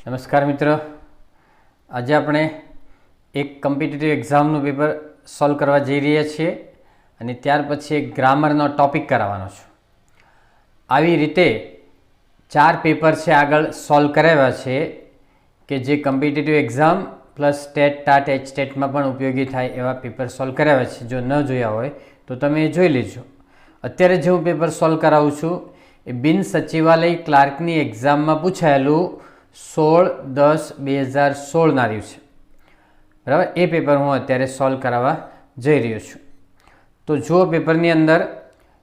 નમસ્કાર મિત્ર, આજે આપણે એક કોમ્પિટિટિવ એક્ઝામનું પેપર સોલ્વ કરવા જઈ રહ્યા છીએ અને ત્યાર પછી એક ગ્રામરનો ટોપિક કરાવવાનો છું. આવી રીતે 4 પેપર છે આગળ સોલ્વ કરાવ્યા છે કે જે competitive exam plus TET TAT H ટેટમાં પણ ઉપયોગી થાય એવા પેપર સોલ્વ કરાવ્યા છે. જો ન જોયા હોય તો તમે એ જોઈ લેજો. અત્યારે જે હું પેપર સોલ્વ કરાવું છું એ બિન સચિવાલય ક્લાર્કની એક્ઝામમાં પૂછાયેલું 16/10/2016 રહ્યું છે. બરાબર, એ પેપર હું અત્યારે સોલ્વ કરાવવા જઈ રહ્યો છું. તો જુઓ પેપરની અંદર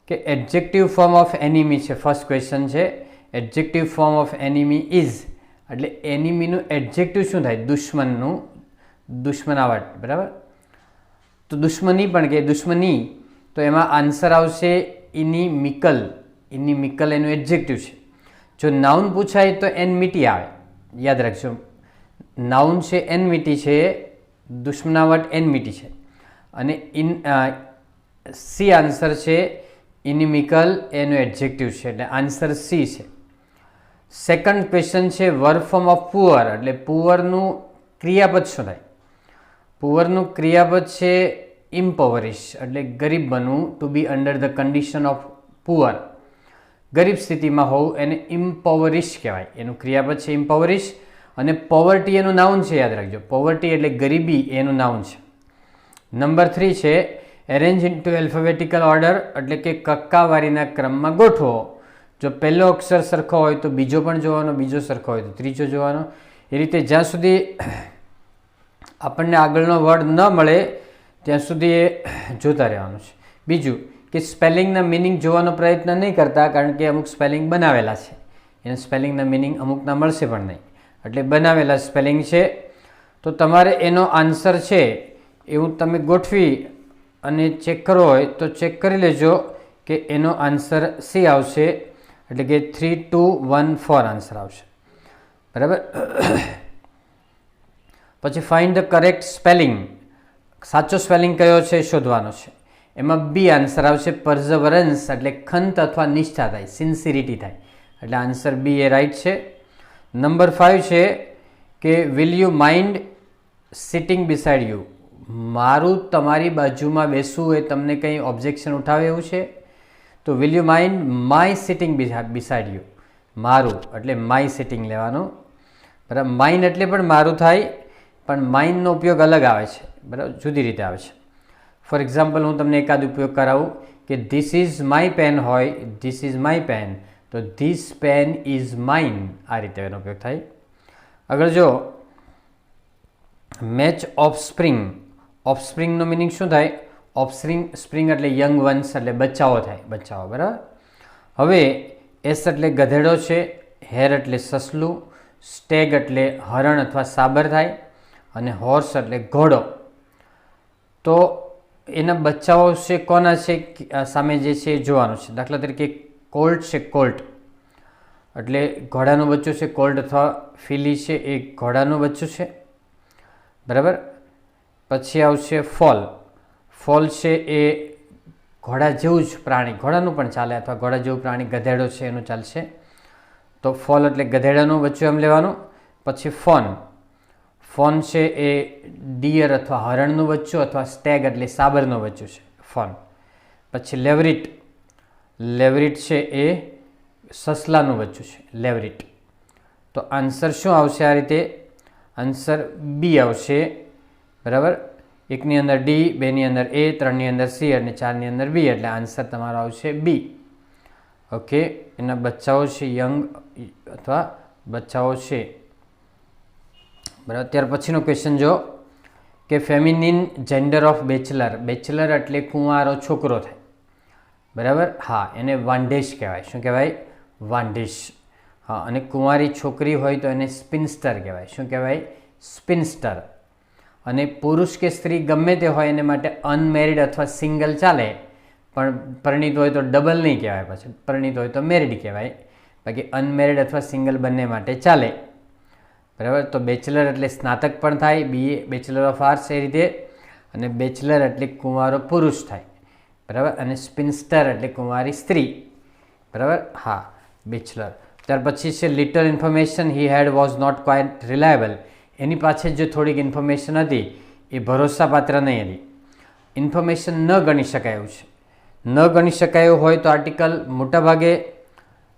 કે એડજેક્ટિવ ફોર્મ ઓફ એનિમી છે. ફર્સ્ટ ક્વેશ્ચન છે adjective form of enemy is, એટલે એનિમીનું એડજેક્ટિવ શું થાય? દુશ્મનનું, દુશ્મનાવટ. બરાબર, તો દુશ્મની પણ કે દુશ્મની, તો એમાં આન્સર આવશે ઇનિમિકલ. ઇનિમિકલ એનું એડજેક્ટિવ છે. જો નાઉન પૂછાય તો એનમિટી આવે, યાદ રાખજો. નાઉન છે એનમિટી છે, દુશ્મનાવટ એનમિટી છે, અને સી આન્સર છે ઇનિમિકલ એનું એડજેક્ટિવ છે, એટલે આન્સર સી છે. સેકન્ડ ક્વેશ્ચન છે વર્બ ફોર્મ ઓફ પુઅર, એટલે પુઅરનું ક્રિયાપદ શું થાય? પુઅરનું ક્રિયાપદ છે ઇમ્પોવરિશ, એટલે ગરીબ બનવું. To be under the condition of poor, ગરીબ સ્થિતિમાં હોવું એને ઇમ્પોવરિશ કહેવાય. એનું ક્રિયાપદ છે ઇમ્પોવરિશ, અને પોવર્ટી એનું નાઉન છે, યાદ રાખજો. પોવર્ટી એટલે ગરીબી એનું નાઉન છે. નંબર 3 છે એરેન્જ ઇન્ટુ એલ્ફાબેટિકલ ઓર્ડર, એટલે કે કક્કાવારીના ક્રમમાં ગોઠવો. જો પહેલો અક્ષર સરખો હોય તો બીજો પણ જોવાનો, બીજો સરખો હોય તો ત્રીજો જોવાનો. એ રીતે જ્યાં સુધી આપણને આગળનો વર્ડ ન મળે ત્યાં સુધી એ જોતા રહેવાનું છે. બીજું કે સ્પેલિંગના મિનિંગ જોવાનો પ્રયત્ન નહીં કરતા, કારણ કે અમુક સ્પેલિંગ બનાવેલા છે, એને સ્પેલિંગના મિનિંગ અમુકના મળશે પણ નહીં, એટલે બનાવેલા સ્પેલિંગ છે. તો તમારે એનો આન્સર છે એવું તમે ગોઠવી અને ચેક કરવો હોય તો ચેક કરી લેજો કે એનો આન્સર સી આવશે, એટલે કે 3, 2, 1, 4 આન્સર આવશે. બરાબર, પછી ફાઇન્ડ ધ કરેક્ટ સ્પેલિંગ, સાચો સ્પેલિંગ કયો છે શોધવાનો છે. એમાં બી આન્સર આવશે પર્ઝવરન્સ, એટલે ખંત અથવા નિષ્ઠા થાય, સિન્સિરિટી થાય, એટલે આન્સર બી એ રાઈટ છે. નંબર 5 છે કે will you mind sitting beside you, મારું તમારી બાજુમાં બેસવું એ તમને કંઈ ઓબ્જેક્શન ઉઠાવે એવું છે? તો will you mind my sitting beside you, મારું એટલે માય સિટિંગ લેવાનું. બરાબર, માઇન એટલે પણ મારું થાય, પણ માઇનનો ઉપયોગ અલગ આવે છે. બરાબર, જુદી રીતે આવે છે. ફોર એક્ઝામ્પલ હું તમને એકાદ ઉપયોગ કરાવું કે ધીસ ઇઝ માય પેન હોય, ધીસ ઇઝ માય પેન, તો ધીસ પેન ઇઝ માઇન, આ રીતે એનો ઉપયોગ થાય. આગળ જો મેચ ઓફ સ્પ્રિંગ, ઓફ સ્પ્રિંગનો મિનિંગ શું થાય? ઓફ સ્પ્રિંગ એટલે યંગ વન્સ, એટલે બચ્ચાઓ થાય, બચ્ચાઓ. બરાબર, હવે એસ એટલે ગધેડો છે, હેર એટલે સસલું, સ્ટેગ એટલે હરણ અથવા સાબર થાય, અને હોર્સ એટલે ઘોડો. તો એના બચ્ચાઓ છે કોના છે સામે જે છે એ જોવાનું છે. દાખલા તરીકે કોલ્ટ છે, કોલ્ટ એટલે ઘોડાનું બચ્ચું છે, કોલ્ટ અથવા ફિલી છે એ ઘોડાનું બચ્ચું છે. બરાબર, પછી આવશે ફોલ, ફોલ છે એ ઘોડા જેવું જ પ્રાણી, ઘોડાનું પણ ચાલે, અથવા ઘોડા જેવું પ્રાણી ગધેડો છે એનું ચાલશે. તો ફોલ એટલે ગધેડાનું બચ્ચું એમ લેવાનું. પછી ફોન, ફોન છે એ ડિયર અથવા હરણનું બચ્ચું, અથવા સ્ટેગ એટલે સાબરનું બચ્ચું છે, ફોન. પછી લેવરિટ, લેવરિટ છે એ સસલાનું બચ્ચું છે, લેવરિટ. તો આન્સર શું આવશે? આ રીતે આન્સર બી આવશે. બરાબર, 1ની અંદર ડી, 2ની અંદર એ, 3ની અંદર સી અને 4ની અંદર બી, એટલે આન્સર તમારો આવશે બી. ઓકે, એના બચ્ચાઓ છે યંગ અથવા બચ્ચાઓ છે. બરાબર, ત્યાર પછીનો ક્વેશ્ચન જો કે ફેમિનિન જેન્ડર ઓફ બેચલર, બેચલર એટલે કુંવારો છોકરો થાય. બરાબર, હા, એને વાંઢેશ કહેવાય. શું કહેવાય? વાંઢેશ. હા, અને કુંવારી છોકરી હોય તો એને સ્પિન્સ્ટર કહેવાય. શું કહેવાય? સ્પિન્સ્ટર. અને પુરુષ કે સ્ત્રી ગમે તે હોય એને માટે અનમેરિડ અથવા સિંગલ ચાલે, પણ પરિણીત હોય તો ડબલ નહીં કહેવાય, પછી પરિણીત હોય તો મેરિડ કહેવાય. બાકી અનમેરિડ અથવા સિંગલ બંને માટે ચાલે. બરાબર, તો બેચલર એટલે સ્નાતક પણ થાય, BA બેચલર ઓફ આર્ટ્સ એ રીતે, અને બેચલર એટલે કુંવારો પુરુષ થાય. બરાબર, અને સ્પિન્સ્ટર એટલે કુંવારી સ્ત્રી. બરાબર, હા, બેચલર. ત્યાર પછી છે little information he had was not quite reliable. એની પાછળ જે થોડીક ઇન્ફોર્મેશન હતી એ ભરોસાપાત્ર નહીં હતી. ઇન્ફોર્મેશન ન ગણી શકાય એવું છે. ન ગણી શકાય એવું હોય તો આર્ટિકલ મોટાભાગે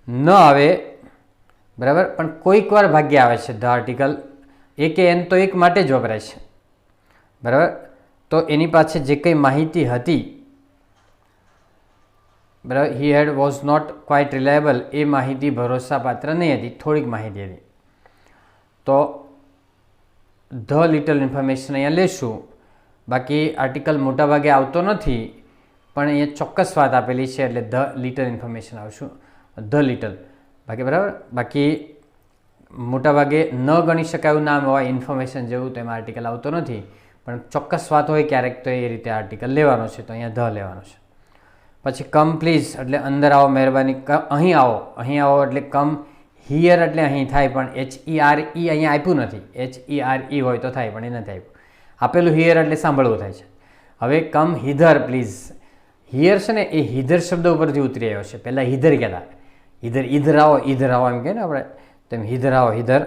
ન આવે, બરાબર, પણ કોઈક વાર ભાગ્ય આવે છે ધ આર્ટિકલ. એ કે એન તો એક માટે જ વપરાય છે, બરાબર. તો એની પાછળ જે કંઈ માહિતી હતી, બરાબર, હી had was not quite reliable, એ માહિતી ભરોસાપાત્ર નહીં હતી, થોડીક માહિતી હતી. તો ધ લિટલ ઇન્ફોર્મેશન અહીંયા લેશું. બાકી આર્ટિકલ મોટાભાગે આવતો નથી, પણ અહીંયા ચોક્કસ વાત આપેલી છે એટલે ધ લિટલ ઇન્ફોર્મેશન આવશું, ધ લિટલ. બાકી બરાબર, બાકી મોટાભાગે ન ગણી શકાય એવું નામ હોય ઇન્ફોર્મેશન જેવું, તો એમાં આર્ટિકલ આવતો નથી, પણ ચોક્કસ વાત હોય ક્યારેક તો એ રીતે આર્ટિકલ લેવાનો છે, તો અહીંયા ધ લેવાનો છે. પછી કમ પ્લીઝ એટલે અંદર આવો મહેરબાની, અહીં આવો, અહીં આવો એટલે કમ. હિયર એટલે અહીં થાય, પણ HERE અહીંયા આપ્યું નથી. HERE હોય તો થાય, પણ એ નથી આપ્યું. આપેલું હિયર એટલે સાંભળવું થાય છે. હવે કમ હિધર પ્લીઝ. હિયર છે ને એ હિધર શબ્દ ઉપરથી ઉતરી આવ્યો છે. પહેલાં હિધર કહેતા, ઈધર આવો એમ કહે ને આપણે, તેમ હિધર આવો, હિધર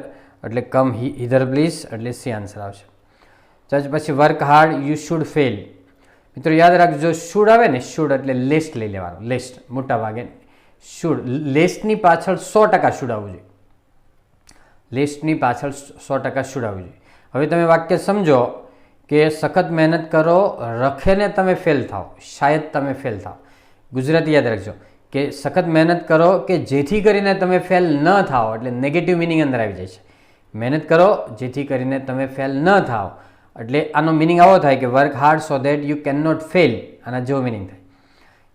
એટલે કમ હિધર પ્લીઝ એટલે સી આન્સર આવશે. પછી work hard you should fail. મિત્રો યાદ રાખજો, શુડ આવે ને, શુડ એટલે લેસ્ટ લઈ લેવાનું. લેસ્ટ મોટા ભાગે શુડ, લેસ્ટની પાછળ 100% શુડ આવવું જોઈએ. લેસ્ટની પાછળ 100% શુડ આવવું જોઈએ. હવે તમે વાક્ય સમજો કે સખત મહેનત કરો, રખેને તમે ફેલ થાઓ, શાયદ તમે ફેલ થાઓ. ગુજરાતી યાદ રાખજો કે સખત મહેનત કરો કે જેથી કરીને તમે ફેલ ન થાઓ, એટલે નેગેટિવ મિનિંગ અંદર આવી જાય છે. મહેનત કરો જેથી કરીને તમે ફેલ ન થાઓ, એટલે આનો મિનિંગ આવો થાય કે work hard so that you can not fail. આના જેવો મિનિંગ થાય.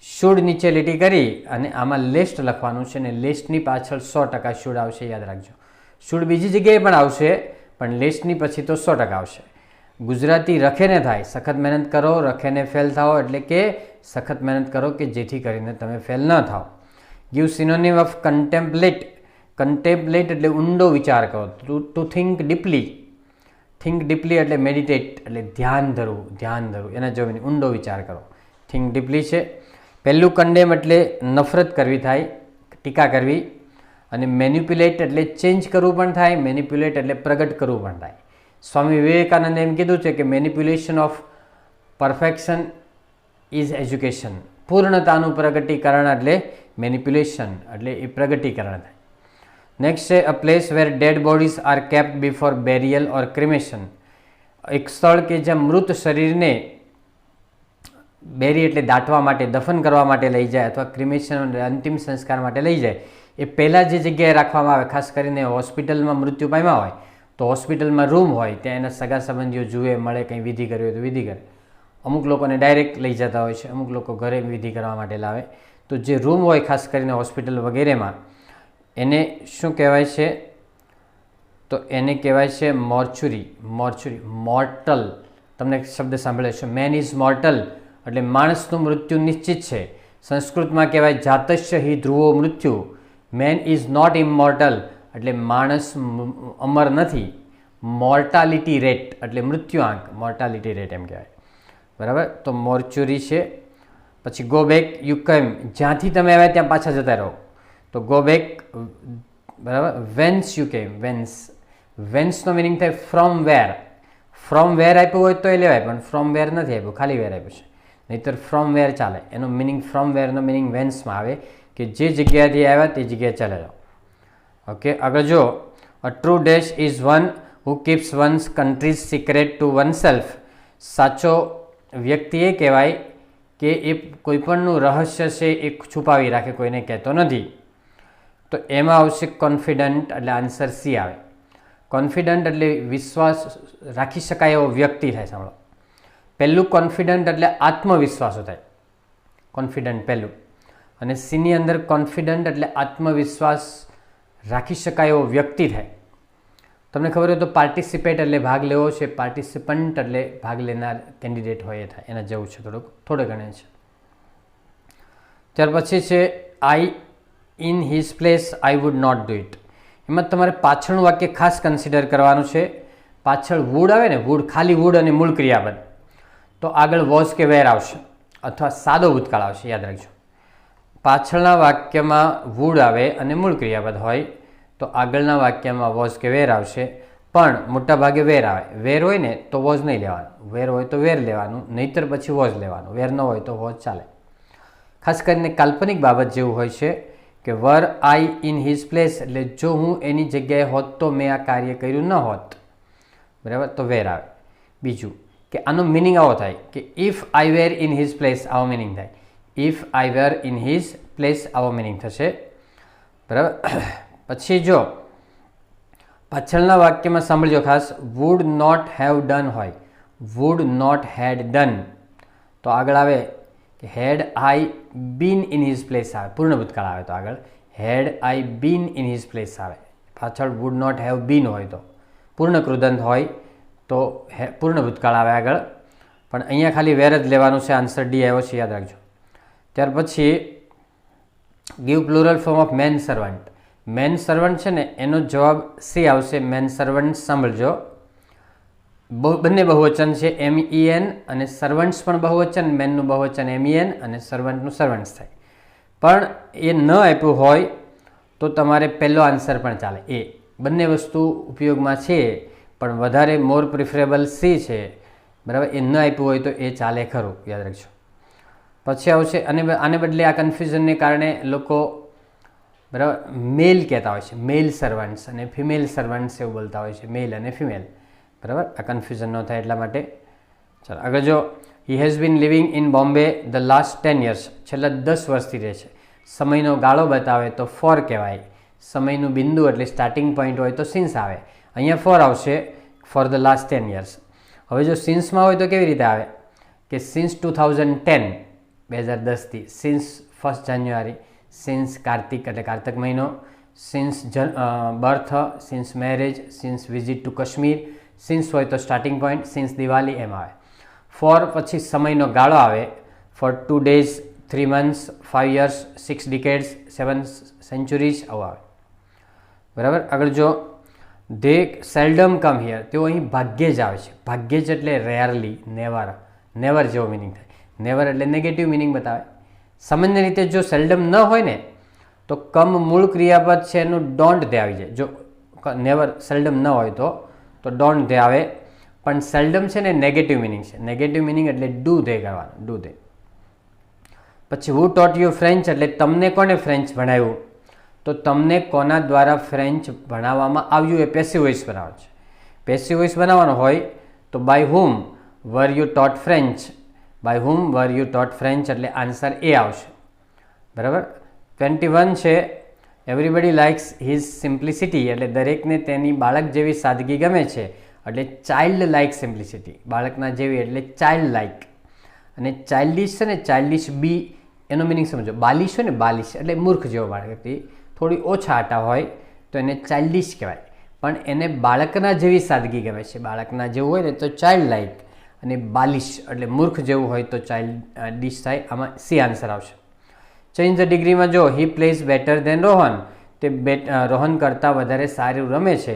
શુડ નીચે લીટી કરી અને આમાં લેસ્ટ લખવાનું છે, ને લેસ્ટની પાછળ 100% શુડ આવશે, યાદ રાખજો. શુડ બીજી જગ્યાએ પણ આવશે, પણ લેસ્ટની પછી તો 100% આવશે. ગુજરાતી રખેને થાય, સખત મહેનત કરો, રખેને ફેલ થાઓ, એટલે કે સખત મહેનત કરો કે જેથી કરીને તમે ફેલ ન થાઓ. Give synonym of contemplate. Contemplate એટલે ઊંડો વિચાર કરો. To think deeply. Think deeply એટલે મેડિટેટ એટલે ધ્યાન ધરવું, ધ્યાન ધરવું, એના જેવો ઊંડો વિચાર કરો. થિંક ડીપલી છે. પહેલું કન્ડેમ એટલે નફરત કરવી થાય, ટીકા કરવી. અને મેનિપ્યુલેટ એટલે ચેન્જ કરવું પણ થાય, મેનિપ્યુલેટ એટલે પ્રગટ કરવું પણ થાય. સ્વામી વિવેકાનંદે એમ કીધું છે કે manipulation of perfection is education. પૂર્ણતાનું પ્રગટીકરણ એટલે મેનિપ્યુલેશન, એટલે એ પ્રગટીકરણ થાય. નેક્સ્ટ છે a place where dead bodies are kept before burial or cremation. એક સ્થળ કે જ્યાં મૃત શરીરને બેરી એટલે દાટવા માટે, દફન કરવા માટે લઈ જાય, અથવા ક્રિમેશન એટલે અંતિમ સંસ્કાર માટે લઈ જાય, એ પહેલાં જે જગ્યાએ રાખવામાં આવે, ખાસ કરીને હોસ્પિટલમાં મૃત્યુ પામ્યા હોય તો હોસ્પિટલમાં રૂમ હોય, ત્યાં એના સગા સંબંધીઓ જુએ, મળે, કંઈ વિધિ કરવી હોય તો વિધિ કરે. અમુક લોકોને ડાયરેક્ટ લઈ જતા હોય છે, અમુક લોકો ઘરે વિધિ કરવા માટે લાવે. તો જે રૂમ હોય ખાસ કરીને હોસ્પિટલ વગેરેમાં, એને શું કહેવાય છે? તો એને કહેવાય છે મોર્ચુરી. મોર્ચુરી, મોર્ટલ, તમને શબ્દ સાંભળે છે. મેન ઇઝ મોર્ટલ એટલે માણસનું મૃત્યુ નિશ્ચિત છે. સંસ્કૃતમાં કહેવાય જાતસ્ય હિ ધ્રુવો મૃત્યુ. મેન ઇઝ નોટ ઇમોર્ટલ એટલે માણસ અમર નથી. મોર્ટાલિટી રેટ એટલે મૃત્યુઆંક, મોર્ટાલિટી રેટ એમ કહેવાય, બરાબર. તો મોર્ચુરી છે. પછી ગો બેક યુ કેમ, જ્યાંથી તમે આવ્યા ત્યાં પાછા જતા રહો, તો ગો બેક, બરાબર. વેન્સ યુ કેમ, વેન્સ, વેન્સનો મિનિંગ થાય ફ્રોમ વેર. ફ્રોમ વેર આપ્યું હોય તો એ લેવાય, પણ ફ્રોમ વેર નથી આપ્યું, ખાલી વેર આપ્યું છે, નહીંતર ફ્રોમ વેર ચાલે. એનો મિનિંગ ફ્રોમ વેરનો મિનિંગ વેન્સમાં આવે કે જે જગ્યાએથી આવ્યા તે જગ્યાએ ચાલે જાઓ. ઓકે, આગળ જો a true dash is one who keeps one's country's secret to oneself. સાચો વ્યક્તિ એ કહેવાય કે એ કોઈપણનું રહસ્ય છે એ છુપાવી રાખે, કોઈને કહેતો નથી. તો એમાં આવશે કોન્ફિડન્ટ એટલે આન્સર સી આવે. કોન્ફિડન્ટ એટલે વિશ્વાસ રાખી શકાય એવો વ્યક્તિ થાય. સાંભળો, પહેલું કોન્ફિડન્ટ એટલે આત્મવિશ્વાસો થાય, કોન્ફિડન્ટ પહેલું. અને સીની અંદર કોન્ફિડન્ટ એટલે આત્મવિશ્વાસ રાખી શકાય એવો વ્યક્તિ થાય. તમને ખબર હોય તો પાર્ટિસિપેટ એટલે ભાગ લેવો છે, પાર્ટિસિપન્ટ એટલે ભાગ લેનાર કેન્ડિડેટ હોય એ થાય, એના જેવું છે, થોડું ઘણું છે. ત્યાર પછી છે I in his place I would not do it. એમાં તમારે પાછળનું વાક્ય ખાસ કન્સિડર કરવાનું છે. પાછળ વુડ આવે ને, વુડ, ખાલી વુડ અને મૂળ ક્રિયાપદ, તો આગળ વોઝ કે વેર આવશે, અથવા સાદો ભૂતકાળ આવશે, યાદ રાખજો. પાછળના વાક્યમાં વુડ આવે અને મૂળ ક્રિયાપદ હોય તો આગળના વાક્યમાં વોઝ કે વેર આવશે, પણ મોટા ભાગે વેર આવે. વેર હોય ને તો વોઝ નહીં લેવાનું, વેર હોય તો વેર લેવાનું, નહીતર પછી વોઝ લેવાનું. વેર ન હોય તો વોઝ ચાલે. ખાસ કરીને કાલ્પનિક બાબત જેવું હોય છે કે વર આઈ ઇન હિઝ પ્લેસ, એટલે જો હું એની જગ્યાએ હોત તો મેં આ કાર્ય કર્યું ન હોત, બરાબર, તો વેર આવે. બીજું કે આનો મિનિંગ આવો થાય કે if I were in his place, આવો મિનિંગ થાય. If I were in his place આવો મિનિંગ થશે, બરાબર. પછી જો પાછળના વાક્યમાં સાંભળજો ખાસ, વુડ નોટ હેવ ડન હોય, વુડ નોટ હેડ ડન, તો આગળ આવે કે had I been in his place આવે, પૂર્ણ ભૂતકાળ આવે તો આગળ had I been in his place આવે. પાછળ વુડ નોટ હેવ બીન હોય તો, પૂર્ણ કૃદંત હોય તો પૂર્ણ ભૂતકાળ આવે આગળ, પણ અહીંયા ખાલી વેર જ લેવાનું છે. આન્સર ડી આવ્યો છે, યાદ રાખજો. ત્યાર પછી give plural form of man servant. Man servant છે ને એનો જવાબ સી આવશે. મેન સર્વન્ટ સાંભળજો, બંને બહુવચન છે, MEN, અને સર્વન્ટ્સ પણ બહુવચન, મેનનું બહુવચન MEN અને સર્વન્ટનું સર્વન્ટ્સ થાય. પણ એ ન આપ્યું હોય તો તમારે પહેલો આન્સર પણ ચાલે. એ બંને વસ્તુ ઉપયોગમાં છે, પણ વધારે મોર પ્રિફરેબલ સી છે, બરાબર. એ ન આપ્યું હોય તો એ ચાલે ખરું, યાદ રાખજો. પછી આવશે, અને આને બદલે આ કન્ફ્યુઝનને કારણે લોકો, બરાબર, મેલ કહેતા હોય છે, મેલ સર્વન્ટ્સ, અને ફિમેલ સર્વન્ટ્સ એવું બોલતા હોય છે, મેલ અને ફિમેલ, બરાબર. આ કન્ફ્યુઝન ન થાય એટલા માટે. ચાલો આગળ જો, he has been living in Bombay the last 10 years, છેલ્લા 10 વર્ષથી રહે છે. સમયનો ગાળો બતાવે તો ફોર કહેવાય. સમયનું બિંદુ એટલે સ્ટાર્ટિંગ પોઈન્ટ હોય તો સિન્સ આવે. અહીંયા ફોર આવશે, ફોર ધ લાસ્ટ 10 years. હવે જો સિન્સમાં હોય તો કેવી રીતે આવે કે સિન્સ 2010, 2010થી, સિન્સ 1 જાન્યુઆરી, સિન્સ કાર્તિક એટલે કારતક મહિનો, since birth, since marriage, since visit to Kashmir. Since હોય તો સ્ટાર્ટિંગ પોઈન્ટ, સિન્સ દિવાળી એમ આવે. ફોર પછી સમયનો ગાળો આવે, for 2 days, 3 months, 5 years, 6 decades, 7 centuries આવું આવે, બરાબર. આગળ જો, ધે સેલ્ડમ કમ હિયર, તેઓ અહીં ભાગ્યે જ આવે છે. ભાગ્યે જ એટલે રેરલી, નેવર, નેવર જેવો મિનિંગ થાય. નેવર એટલે નેગેટિવ મિનિંગ બતાવે. સામાન્ય રીતે જો સેલ્ડમ ન હોય ને તો કમ મૂળ ક્રિયાપદ છે એનું ડોન્ટ ધે આવી જાય. જો નેવર સેલ્ડમ ન હોય તો ડોન્ટ ધે આવે, પણ સેલ્ડમ છે ને નેગેટિવ મિનિંગ છે. નેગેટિવ મિનિંગ એટલે ડુ ધે કરવાનું, ડુ ધે. પછી હુ ટોટ યુ ફ્રેન્ચ, એટલે તમને કોને ફ્રેન્ચ ભણાવ્યું, તો તમને કોના દ્વારા ફ્રેન્ચ ભણાવવામાં આવ્યું, એ પેસિવ વોઇસ બનાવવાનું છે. પેસિવ વોઇસ બનાવવાનો હોય તો by whom were you taught French, by whom were you taught French, એટલે આન્સર એ આવશે, બરાબર. 21 છે, એવરીબડી લાઇક્સ હિઝ સિમ્પ્લિસિટી, એટલે દરેકને તેની બાળક જેવી સાદગી ગમે છે, એટલે ચાઇલ્ડ લાઇક સિમ્પ્લિસિટી, બાળકના જેવી એટલે ચાઇલ્ડ લાઇક. અને ચાઇલ્ડિશ છે ને, ચાઇલ્ડિશ બી, એનો મિનિંગ સમજો. બાલિશ હોય ને, બાલિશ એટલે મૂર્ખ જેવો બાળક, થોડી ઓછા આટા હોય તો એને ચાઇલ્ડિશ કહેવાય. પણ એને બાળકના જેવી સાદગી ગમે છે, બાળકના જેવું હોય ને તો ચાઇલ્ડ લાઇક, અને બાલિશ એટલે મૂર્ખ જેવું હોય તો ચાઇલ્ડ ડિશ થાય. આમાં સી આન્સર આવશે. ચેન્જ ધ ડિગ્રીમાં જો, he plays better than Rohan, તે રોહન કરતાં વધારે સારું રમે છે,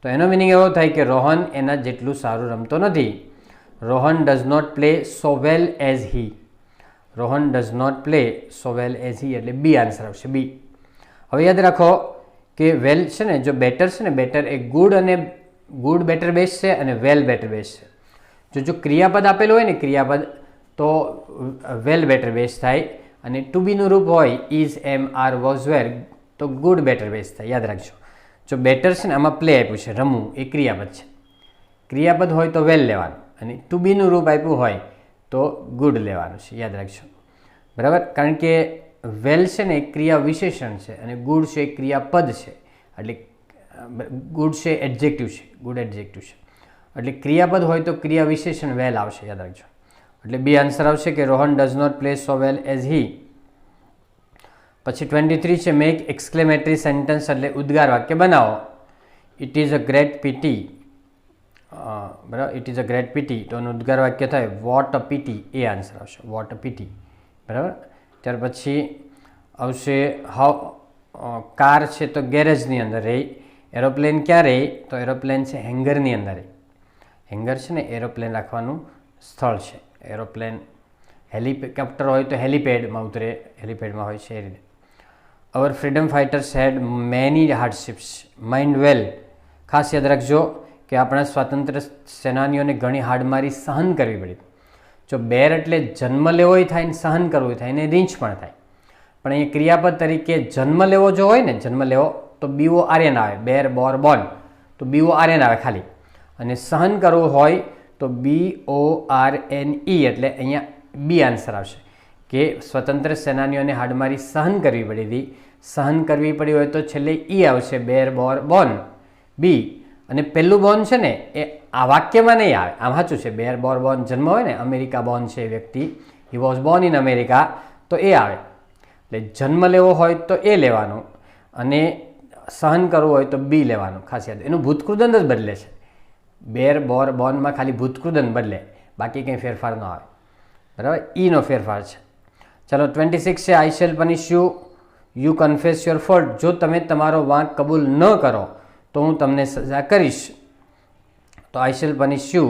તો એનો મિનિંગ એવો થાય કે રોહન એના જેટલું સારું રમતો નથી. Rohan does not play so well as he, Rohan does not play so well as he, એટલે બી આન્સર આવશે, બી. હવે યાદ રાખો કે વેલ છે ને, જો બેટર છે ને, બેટર એ ગુડ અને ગુડ બેટર બેઝ છે, અને વેલ બેટર બેઝ છે. જો ક્રિયાપદ આપેલું હોય ને, ક્રિયાપદ, તો વેલ બેટર બેઝ થાય, અને ટુ બીનું રૂપ હોય ઇઝ, એમ, આર, વોઝ, વેર, તો ગુડ બેટર બેઝ થાય, યાદ રાખજો. જો બેટર છે ને, આમાં પ્લે આપ્યું છે, રમવું, એ ક્રિયાપદ છે. ક્રિયાપદ હોય તો વેલ લેવાનું, અને ટુ બીનું રૂપ આપ્યું હોય તો ગુડ લેવાનું છે, યાદ રાખજો, બરાબર. કારણ કે વેલ છે ને એક ક્રિયા વિશેષણ છે, અને ગુડ છે એક ક્રિયાપદ છે, એટલે ગુડ છે એડજેક્ટિવ છે, ગુડ એડજેક્ટિવ છે, એટલે ક્રિયાપદ હોય તો ક્રિયા વિશેષણ વેલ આવશે, યાદ રાખજો. એટલે બી આન્સર આવશે કે Rohan does not play so well as he. પછી 23 છે, મેક એક્સક્લેમેટરી સેન્ટેન્સ, એટલે ઉદ્ગાર વાક્ય બનાવો. It is a great pity, બરાબર, it is a great pity, તો એનું ઉદ્ગાર વાક્ય થાય વોટ અ પીટી, એ આન્સર આવશે, વોટ અ પીટી, બરાબર. ત્યાર પછી આવશે હાઉ, કાર છે તો ગેરેજની અંદર રહી. એરોપ્લેન ક્યાં રહી, તો એરોપ્લેન છે હેંગરની અંદર રહી. હેંગર છે ને એરોપ્લેન રાખવાનું સ્થળ છે. એરોપ્લેન, હેલિકોપ્ટર હોય તો હેલિપેડમાં ઉતરે, હેલિપેડમાં હોય છે, એ રીતે. અવર freedom fighters had many હાર્ડશિપ્સ. Mind વેલ. ખાસ યાદ રાખજો કે આપણા સ્વાતંત્ર્ય સેનાનીઓને ઘણી હાડમારી સહન કરવી પડી. જો બેર એટલે જન્મ લેવોય થાય ને સહન કરવું થાય ને રીંછ પણ થાય, પણ અહીંયા ક્રિયાપદ તરીકે જન્મ લેવો જો હોય ને, જન્મ લેવો તો બીઓ આર્યન આવે, બેર બોર બોર્ન તો બીઓ આર્યન આવે ખાલી, અને સહન કરવું હોય તો BORNE એટલે અહીંયા બી આન્સર આવશે કે સ્વતંત્ર સેનાનીઓને હાડમારી સહન કરવી પડી હતી. સહન કરવી પડી હોય તો છેલ્લે ઈ આવશે, બેર બોર બોર્ન બી. અને પહેલું બોર્ન છે ને એ આ વાક્યમાં નહીં આવે, આમ સાચું છે બેર બોર બોર્ન જન્મ હોય ને, અમેરિકા બોર્ન છે એ વ્યક્તિ, he was Born in America તો એ આવે. એટલે જન્મ લેવો હોય તો એ લેવાનું અને સહન કરવું હોય તો બી લેવાનું. ખાસ યાદ, એનું ભૂતકૃદંત જ બદલે છે. બેર બોર બોર્નમાં ખાલી ભૂતકૃદંત બદલે, બાકી કંઈ ફેરફાર ન આવે. બરાબર, ઈનો ફેરફાર છે. ચાલો 26 છે, આઈ shell પનિશ you confess your fault. જો તમે તમારો વાંક કબૂલ ન કરો તો હું તમને સજા કરીશ. તો આઈ shell પનિશ you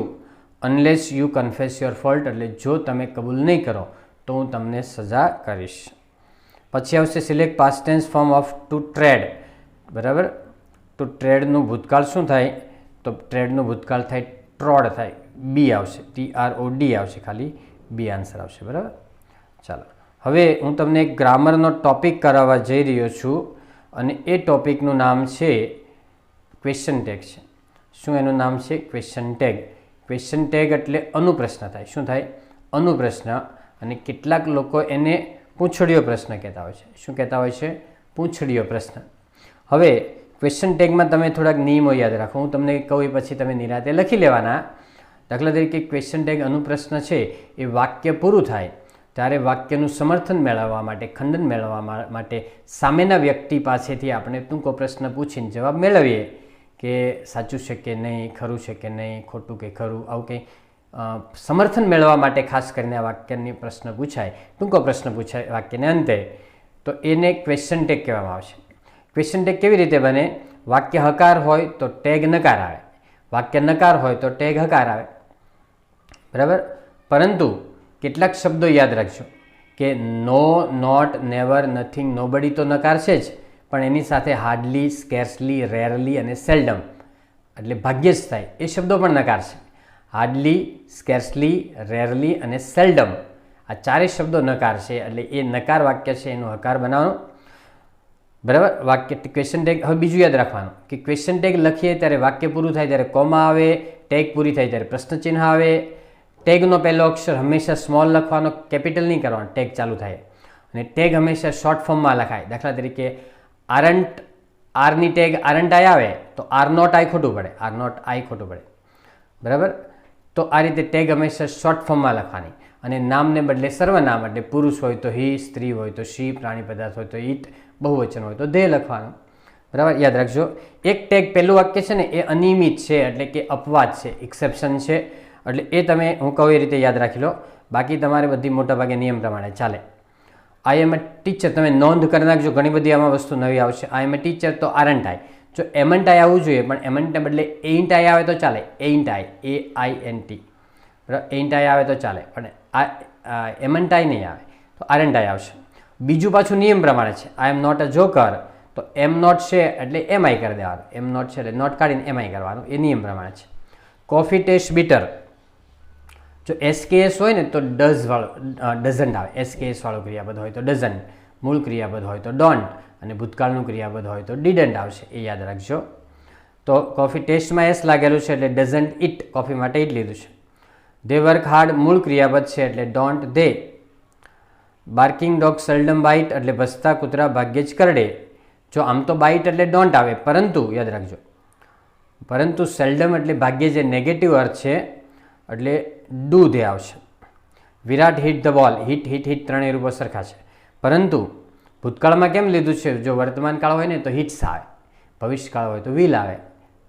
unless you confess your fault, એટલે જો તમે કબૂલ નહીં કરો તો હું તમને સજા કરીશ. પછી આવશે select past tense form of to trade. બરાબર, ટુ ટ્રેડનું ભૂતકાળ શું થાય? તો ટ્રેડનું ભૂતકાળ થાય ટ્રોડ થાય, બી આવશે, TROD આવશે, ખાલી બી આન્સર આવશે. બરાબર, ચાલો હવે હું તમને એક ગ્રામરનો ટોપિક કરાવવા જઈ રહ્યો છું અને એ ટોપિકનું નામ છે ક્વેશ્ચન ટેગ છે. શું એનું નામ છે? Question tag. ક્વેશ્ચન ટેગ એટલે અનુપ્રશ્ન થાય. શું થાય? અનુપ્રશ્ન. અને કેટલાક લોકો એને પૂંછડીયો પ્રશ્ન કહેતા હોય છે. શું કહેતા હોય છે? પૂંછડીયો પ્રશ્ન. હવે ક્વેશ્ચન ટેગમાં તમે થોડાક નિયમો યાદ રાખો, હું તમને કહું એ પછી તમે નિરાતે લખી લેવાના. દાખલા તરીકે ક્વેશ્ચન ટેગ અનુપ્રશ્ન છે એ વાક્ય પૂરું થાય ત્યારે વાક્યનું સમર્થન મેળવવા માટે, ખંડન મેળવવા માટે સામેના વ્યક્તિ પાસેથી આપણે ટૂંકો પ્રશ્ન પૂછીને જવાબ મેળવીએ કે સાચું છે કે નહીં, ખરું છે કે નહીં, ખોટું કે ખરું, આવું કંઈ સમર્થન મેળવવા માટે ખાસ કરીને આ વાક્યની પ્રશ્ન પૂછાય, ટૂંકો પ્રશ્ન પૂછાય વાક્યને અંતે, તો એને ક્વેશ્ચન ટેગ કહેવામાં આવશે. ક્વેશ્ચન ટેગ કેવી રીતે બને? વાક્ય હકાર હોય તો ટેગ નકાર આવે, વાક્ય નકાર હોય તો ટેગ હકાર આવે. બરાબર, પરંતુ કેટલાક શબ્દો યાદ રાખજો કે નો, નોટ, નેવર, નથિંગ, નોબડી તો નકાર છે જ, પણ એની સાથે હાર્ડલી, સ્કેર્સલી, રેરલી અને સેલ્ડમ એટલે ભાગ્યે જ થાય એ શબ્દો પણ નકાર છે. હાર્ડલી, સ્કેર્સલી, રેરલી અને સેલ્ડમ આ ચારેય શબ્દો નકાર છે, એટલે એ નકાર વાક્ય છે એનું હકાર બનાવવાનું. બરાબર, વાક્ય ક્વેશ્ચન ટેગ. હવે બીજું યાદ રાખવાનું કે ક્વેશ્ચન ટેગ લખીએ ત્યારે વાક્ય પૂરું થાય ત્યારે કોમા આવે, ટેગ પૂરી થાય ત્યારે પ્રશ્ન ચિહ્ન આવે. ટેગનો પહેલો અક્ષર હંમેશા સ્મોલ લખવાનો, કેપિટલ નહીં કરવાનો ટેગ ચાલુ થાય. અને ટેગ હંમેશા શોર્ટ ફોર્મમાં લખાય. દાખલા તરીકે આરન્ટ, આરની ટેગ આરન્ટ આઈ આવે તો આર નોટ આઈ ખોટું પડે, આર નોટ આઈ ખોટું પડે. બરાબર, તો આ રીતે ટેગ હંમેશા શોર્ટ ફોર્મમાં લખવાની. અને નામને બદલે સર્વનામ એટલે પુરુષ હોય તો હી, સ્ત્રી હોય તો શી, પ્રાણી પદાર્થ હોય તો ઈટ, બહુવચન હોય તો ધે લખવાનું. બરાબર, યાદ રાખજો. એક ટેગ પહેલું વાક્ય છે ને એ અનિયમિત છે એટલે કે અપવાદ છે, એક્સેપ્શન છે, એટલે એ તમે હું કહું એ રીતે યાદ રાખી લો. બાકી તમારે બધી મોટાભાગે નિયમ પ્રમાણે ચાલે. આઈ એમ એ ટીચર, તમે નોંધ કરી નાખજો, ઘણી બધી આમાં વસ્તુ નવી આવશે. આઈ એમ એ ટીચર તો આરન્ટ આઈ, જો એમન્ટ આઈ આવવું જોઈએ પણ એમન્ટને બદલે એઇન્ટ આઈ આવે તો ચાલે, એઇન્ટ આઈ, AINT. બરાબર, એઇન્ટ આઈ આવે તો ચાલે, પણ આ એમન્ટ આઈ નહીં આવે તો આરન્ટ આઈ આવશે. બીજું પાછું નિયમ પ્રમાણે છે, આઈ એમ નોટ અ જોકર તો એમ નોટ છે એટલે એમ આઈ કરી દેવાનું, એમ નોટ છે એટલે નોટ કાઢીને એમ આઈ કરવાનું, એ નિયમ પ્રમાણે છે. કોફી ટેસ્ટ બીટર, જો SKS હોય ને તો ડઝ વાળો, ડઝન્ટ આવે. SKS વાળો ક્રિયાપદ હોય તો ડઝન્ટ, મૂળ ક્રિયાપદ હોય તો ડોન્ટ, અને ભૂતકાળનું ક્રિયાપદ હોય તો ડીડન્ટ આવશે, એ યાદ રાખજો. તો કોફી ટેસ્ટમાં એસ લાગેલું છે એટલે ડઝન્ટ ઇટ, કોફી માટે ઇટ લીધું છે. ધે વર્ક હાર્ડ મૂળ ક્રિયાપદ છે એટલે don't they. Barking dog seldom bite એટલે ભસતા કૂતરા ભાગ્યે જ કરડે. જો આમ તો બાઇટ એટલે ડોન્ટ આવે, પરંતુ યાદ રાખજો, પરંતુ સેલ્ડમ એટલે ભાગ્યે જે નેગેટિવ અર્થ છે એટલે ડુ ધે આવશે. Virat hit the ball, hit hit hit ત્રણેય રૂપો સરખા છે, પરંતુ ભૂતકાળમાં કેમ લીધું છે? જો વર્તમાન કાળ હોય ને તો હિટ્સ આવે, ભવિષ્યકાળ હોય તો વિલ આવે,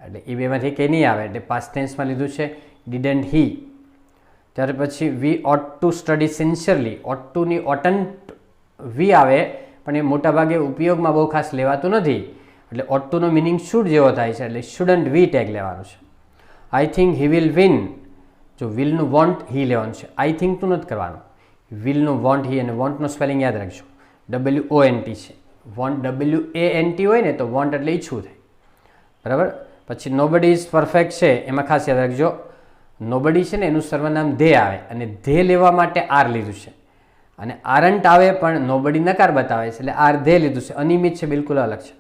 એટલે એ બેમાંથી કંઈ નહીં આવે, એટલે પાસ્ટ ટેન્સમાં લીધું છે ડીડન્ટ હી. ત્યાર પછી વી ઓટ ટુ સ્ટડી સિન્સિયરલી, ઓટ ટુની ઓટન્ટ વી આવે પણ એ મોટાભાગે ઉપયોગમાં બહુ ખાસ લેવાતું નથી, એટલે ઓટ ટુનો મિનિંગ શુડ જેવો થાય છે, એટલે શુડન્ટ વી ટેગ લેવાનું છે. I think he will win, જો વિલનું વોન્ટ હી લેવાનું છે, આઈ થિંક તું નથી કરવાનું. વિલનું વોન્ટ હી, અને વોન્ટનો સ્પેલિંગ યાદ રાખજો, WONT છે, વોન્ટ WANT હોય ને તો વોન્ટ એટલે ઈચ્છવું થાય, બરાબર. પછી નોબડી ઇઝ પરફેક્ટ છે, એમાં ખાસ યાદ રાખજો નોબડી છે ને એનું સર્વનામ ધે આવે અને ધે લેવા માટે આર લીધું છે, અને આરન્ટ આવે પણ નોબડી નકાર બતાવે છે એટલે આર ધે લીધું છે, અનિયમિત છે, બિલકુલ અલગ છે.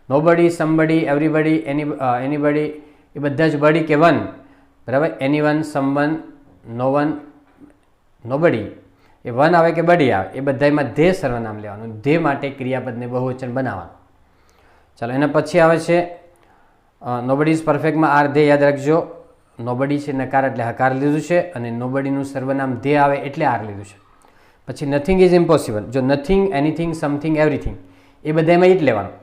નોબડી, સમબડી, એવરીબડી, એનીબડી એ બધા જ બડી કે વન, બરાબર. એનીવન, સમવન, નો વન, નોબડી એ વન આવે કે બડી આવે એ બધામાં ધે સર્વનામ લેવાનું, ધે માટે ક્રિયાપદને બહુવચન બનાવવાનું. ચાલો એના પછી આવે છે નોબડી ઇઝ પરફેક્ટમાં આર ધે યાદ રાખજો. નોબડી છે નકાર એટલે હકાર લીધું છે અને નોબડીનું સર્વનામ ધે આવે એટલે આર લીધું છે. પછી નથિંગ ઇઝ ઇમ્પોસિબલ, જો નથિંગ, એનીથિંગ, સમથિંગ, એવરીથિંગ એ બધામાં ઈટ લેવાનું.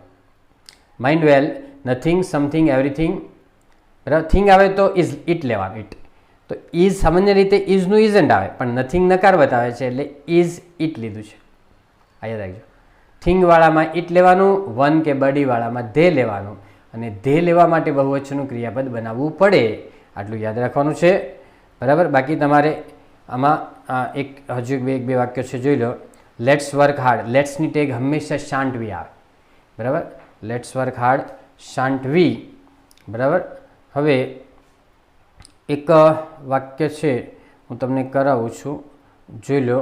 માઇન્ડ વેલ, નથિંગ, સમથિંગ, એવરીથિંગ, બરાબર. થિંગ આવે તો ઇઝ ઈટ લેવાનું, ઈટ. તો ઇઝ સામાન્ય રીતે ઇઝનું ઇઝન્ટ આવે પણ નથિંગ નકાર બતાવે છે એટલે ઇઝ ઈટ લીધું છે, આ યાદ રાખજો. થિંગવાળામાં ઈટ લેવાનું, વન કે બડીવાળામાં ધે લેવાનું અને ધે લેવા માટે બહુવચનનું ક્રિયાપદ બનાવવું પડે, આટલું યાદ રાખવાનું છે, બરાબર. બાકી તમારે આમાં એક બે વાક્યો છે, જોઈ લો. લેટ્સ વર્ક હાર્ડ, લેટ્સની ટેગ હંમેશા શાંટ વી આવે, બરાબર. લેટ્સ વર્ક હાર્ડ, શાંટ વી, બરાબર. હવે એક વાક્ય છે હું તમને કરાવું છું, જોઈ લો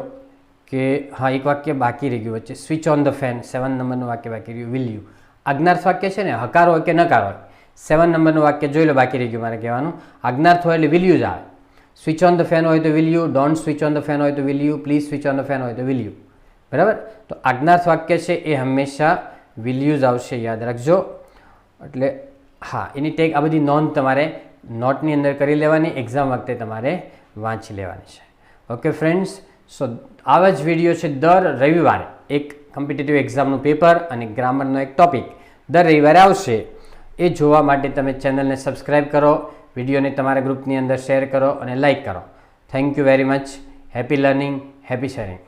કે હા એક વાક્ય બાકી રહી ગયું વચ્ચે. સ્વિચ ઓન ધ ફેન, 7 નંબરનું વાક્ય બાકી રહ્યું. વિલ યુ, આજ્ઞાર્થ વાક્ય છે ને, હકાર હોય કે નકાર હોય. 7 નંબરનું વાક્ય જોઈ લો બાકી રહી ગયું મારે કહેવાનું. આજ્ઞાર્થ હોય એટલે વિલ યુ જ આવે. સ્વિચ ઓન ધ ફેન હોય તો will you, don't switch on the fan હોય તો will you, please switch on the fan હોય તો વિલ યુ, બરાબર. તો આજ્ઞાર્થ વાક્ય છે એ હંમેશા વિલ યુ જ આવશે, યાદ રાખજો. એટલે હા એની ટેગ આ બધી નોંધ તમારે નોટની અંદર કરી લેવાની, એક્ઝામ વખતે તમારે વાંચી લેવાની છે. ઓકે ફ્રેન્ડ્સ, સો આવા જ વિડીયો છે દર રવિવારે એક કોમ્પિટિટિવ એક્ઝામનું પેપર અને ગ્રામરનો એક ટોપિક દર રવિવારે આવશે. એ જોવા માટે તમે ચેનલને સબસ્ક્રાઈબ કરો, વિડીયોને તમારા ગ્રુપની અંદર શેર કરો અને લાઇક કરો. Thank you very much. Happy learning, happy sharing.